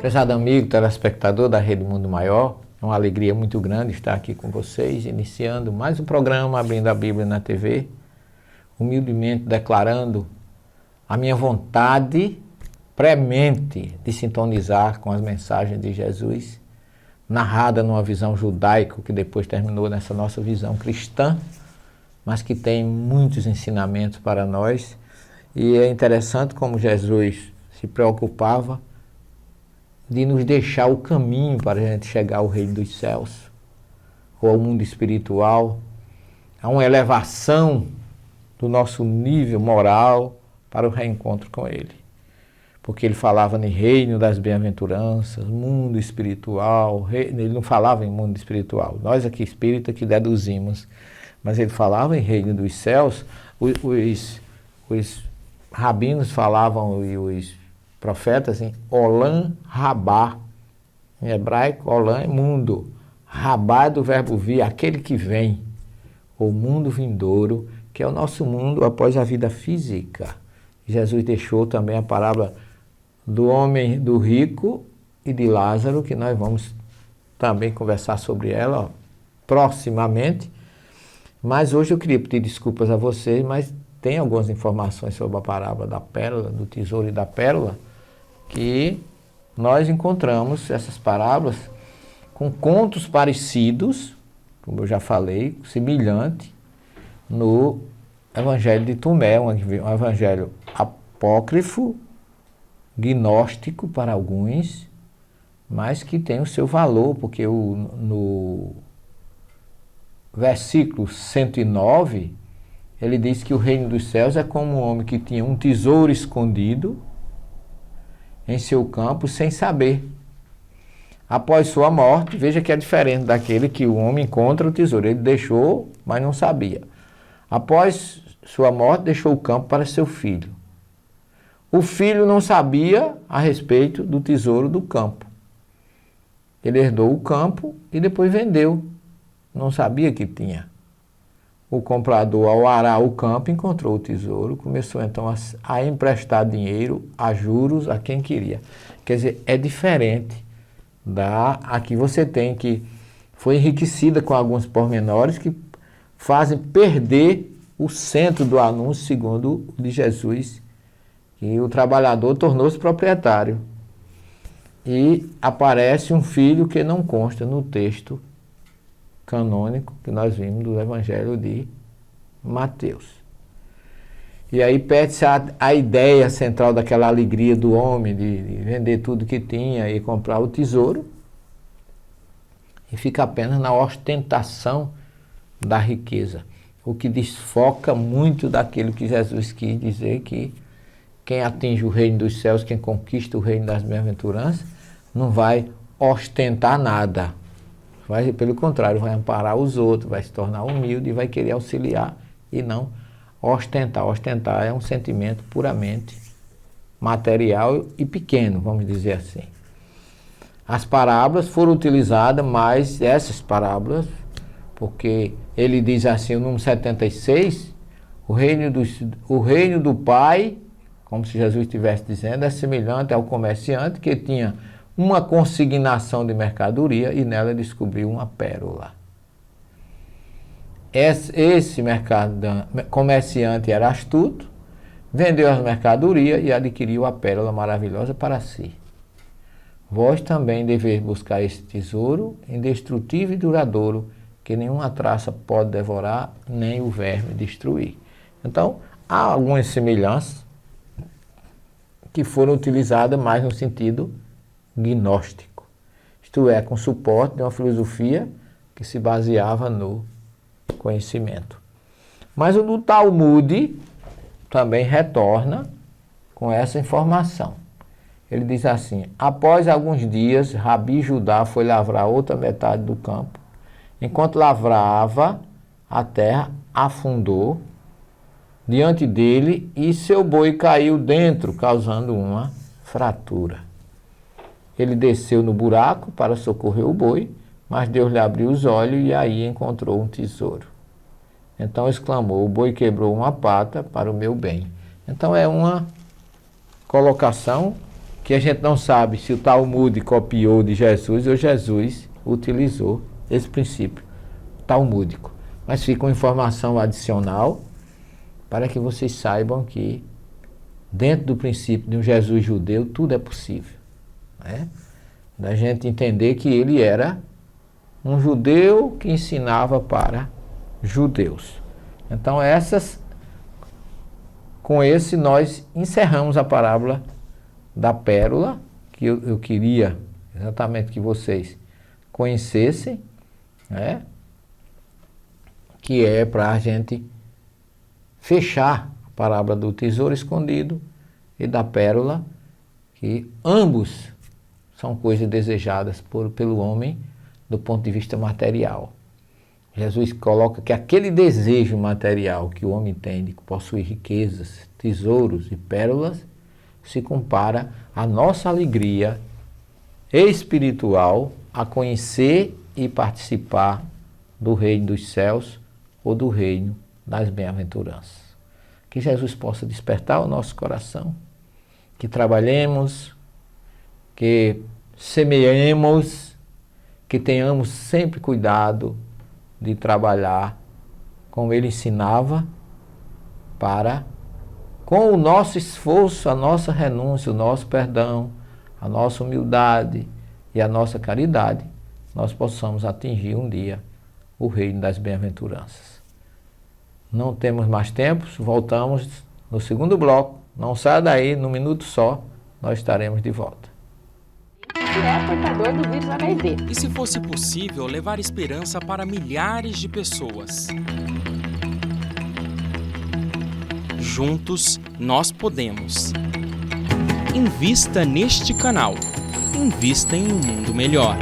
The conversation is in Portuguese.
Prezado amigo, telespectador da Rede Mundo Maior, é uma alegria muito grande estar aqui com vocês, iniciando mais um programa Abrindo a Bíblia na TV, humildemente declarando a minha vontade premente de sintonizar com as mensagens de Jesus, narrada numa visão judaica, que depois terminou nessa nossa visão cristã, mas que tem muitos ensinamentos para nós. E é interessante como Jesus se preocupava de nos deixar o caminho para a gente chegar ao reino dos céus, ou ao mundo espiritual, a uma elevação do nosso nível moral para o reencontro com Ele. Porque Ele falava em reino das bem-aventuranças, mundo espiritual, Ele não falava em mundo espiritual, nós aqui espírita que deduzimos, mas Ele falava em reino dos céus. Os rabinos falavam e os profetas em Olam Rabá, em hebraico Olam é mundo, Rabá é do verbo vir, aquele que vem, o mundo vindouro, que é o nosso mundo após a vida física. Jesus deixou também a parábola do homem, do rico e de Lázaro, que nós vamos também conversar sobre ela proximamente, mas hoje eu queria pedir desculpas a vocês, mas tem algumas informações sobre a parábola da pérola, do tesouro e da pérola, que nós encontramos essas parábolas com contos parecidos, como eu já falei, semelhante, no Evangelho de Tomé, um evangelho apócrifo, gnóstico para alguns, mas que tem o seu valor, porque no versículo 109, ele diz que o reino dos céus é como um homem que tinha um tesouro escondido em seu campo sem saber. Após sua morte, veja que é diferente daquele que o homem encontra o tesouro. Ele deixou, mas não sabia. Após sua morte, deixou o campo para seu filho. O filho não sabia a respeito do tesouro do campo. Ele herdou o campo e depois vendeu. Não sabia que tinha. O comprador, ao arar o campo, encontrou o tesouro, começou então a emprestar dinheiro a juros a quem queria. Quer dizer, é diferente aqui você tem que foi enriquecida com alguns pormenores que fazem perder o centro do anúncio, segundo o de Jesus, que o trabalhador tornou-se proprietário. E aparece um filho que não consta no texto canônico que nós vimos do Evangelho de Mateus. E aí perde-se a ideia central daquela alegria do homem de vender tudo que tinha e comprar o tesouro, e fica apenas na ostentação da riqueza, o que desfoca muito daquilo que Jesus quis dizer, que quem atinge o reino dos céus, quem conquista o reino das bem-aventuranças, não vai ostentar nada. Vai, pelo contrário, vai amparar os outros, vai se tornar humilde e vai querer auxiliar e não ostentar. Ostentar é um sentimento puramente material e pequeno, vamos dizer assim. As parábolas foram utilizadas, mas essas parábolas, porque ele diz assim, o número 76, o reino do Pai, como se Jesus estivesse dizendo, é semelhante ao comerciante que tinha uma consignação de mercadoria e nela descobriu uma pérola. Esse comerciante era astuto, vendeu as mercadorias e adquiriu a pérola maravilhosa para si. Vós também deveis buscar esse tesouro indestrutível e duradouro, que nenhuma traça pode devorar, nem o verme destruir. Então, há algumas semelhanças que foram utilizadas mais no sentido gnóstico, isto é, com suporte de uma filosofia que se baseava no conhecimento. Mas o do Talmud também retorna com essa informação. Ele diz assim: após alguns dias, Rabi Judá foi lavrar outra metade do campo. Enquanto lavrava, a terra afundou diante dele e seu boi caiu dentro, causando uma fratura. Ele desceu no buraco para socorrer o boi, mas Deus lhe abriu os olhos e aí encontrou um tesouro. Então exclamou: o boi quebrou uma pata para o meu bem. Então é uma colocação que a gente não sabe se o Talmud copiou de Jesus ou Jesus utilizou esse princípio talmúdico. Mas fica uma informação adicional para que vocês saibam que dentro do princípio de um Jesus judeu tudo é possível, né? Da gente entender que ele era um judeu que ensinava para judeus. Então com esse nós encerramos a parábola da pérola, que eu queria exatamente que vocês conhecessem, né? Que é para a gente fechar a parábola do tesouro escondido e da pérola, que ambos são coisas desejadas pelo homem do ponto de vista material. Jesus coloca que aquele desejo material que o homem tem de possuir riquezas, tesouros e pérolas, se compara à nossa alegria espiritual a conhecer e participar do reino dos céus ou do reino das bem-aventuranças. Que Jesus possa despertar o nosso coração, que trabalhemos, que semeemos, que tenhamos sempre cuidado de trabalhar como ele ensinava, para, com o nosso esforço, a nossa renúncia, o nosso perdão, a nossa humildade e a nossa caridade, nós possamos atingir um dia o reino das bem-aventuranças. Não temos mais tempo, voltamos no segundo bloco. Não saia daí, num minuto só, nós estaremos de volta. Que é portador do vírus HIV. E se fosse possível levar esperança para milhares de pessoas? Juntos, nós podemos. Invista neste canal. Invista em um mundo melhor.